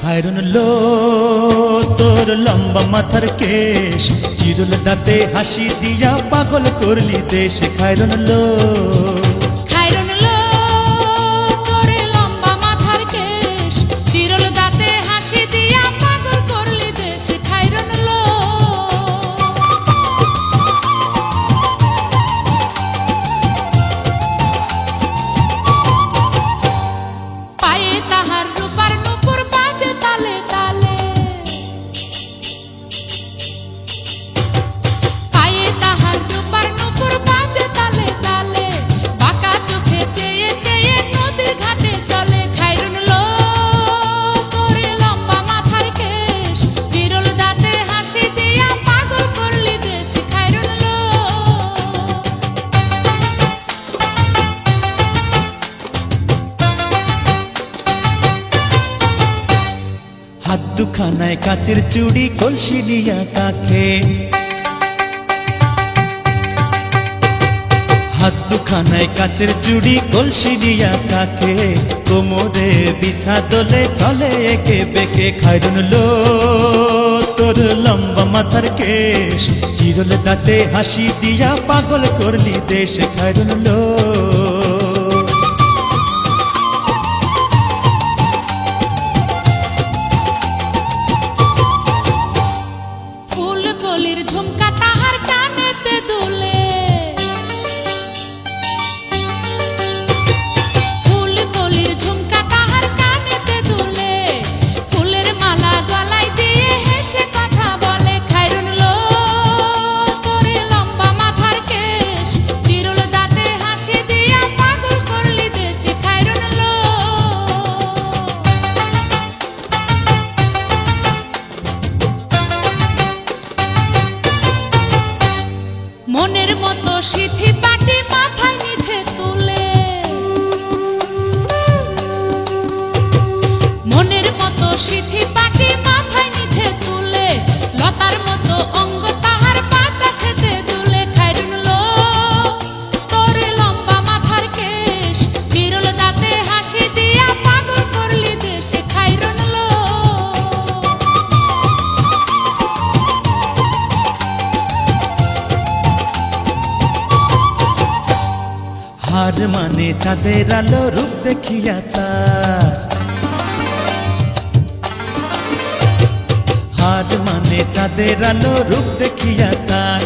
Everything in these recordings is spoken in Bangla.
খায়রুন লো তোর লম্বা মাথার কেশ, চিরুল দাঁতে হাসি দিয়া পাগল করলি দেশ। খায়রুন লো খায়রুন লো তোর লম্বা মাথার কেশ, চিরুল দাঁতে হাসি দিয়া পাগল করলি দেশ। খায়রুন লো পায়ে তাহার রূপার নূপুর বাজে তালে তালে, পায়ে তাহার রূপার নূপুর বাজে তালে তালে, বাঁকা চোখে চেয়ে চেয়ে নদীর ঘাটে চলে। খায়রুন লো তোর লম্বা মাথার কেশ, চিরুল দাঁতে হাসি দিয়া পাগল করলি দেশ। খায়রুন লো হাত দুখানায় কাচের চুড়ি, কলসি নিয়া কাখে। হাত দুখানায় কাচের চুড়ি, কলসি নিয়া কাখে। কোমরে বিছা দোলে চলে একে বেঁকে। খায়রুন লো তোর লম্বা মাথার কেশ, চিরুল দাঁতে হাসি দিয়া পাগল করলি দেশ। খায়রুন লো ফুলকলির ঝুমকা তাহার কানেতে দুলে, ফুলকলির ঝুমকা তাহার কানেতে দুলে, ফুলের মালা গলায় দিয়ে হেসে কথা বলে। খায়রুন লো তোর লম্বা মাথার কেশ, চিরুল দাঁতে হাসি দিয়া পাগল করলি দেশ। খায়রুন লো মনের মতো সিথি পাটি মাথায় নিচে তুলে, মনের মতো সিথি পাটি মাথায় নিচে তুলে, লতার মতো অঙ্গ তাহার বাতাসেতে দুলে। খায়রুন লো তোর লম্বা মাথার কেশ, চিরুল দাঁতে হাসি দিয়া পাগল করলি দেশ। খায়রুন লো হার মানে চাঁদের আলো, রূপ দেখিয়া তার। হার মানে চাঁদের আলো, রূপ দেখিয়া তার।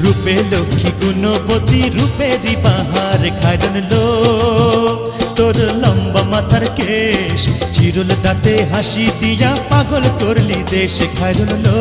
রূপে লক্ষ্মী গুণবতী, রূপেরই বাহার। খায়রুন লো তোর লম্বা মাথার কেশ, চিরুল দাঁতে হাসি দিয়া পাগল করলি দেশ। খায়রুন লো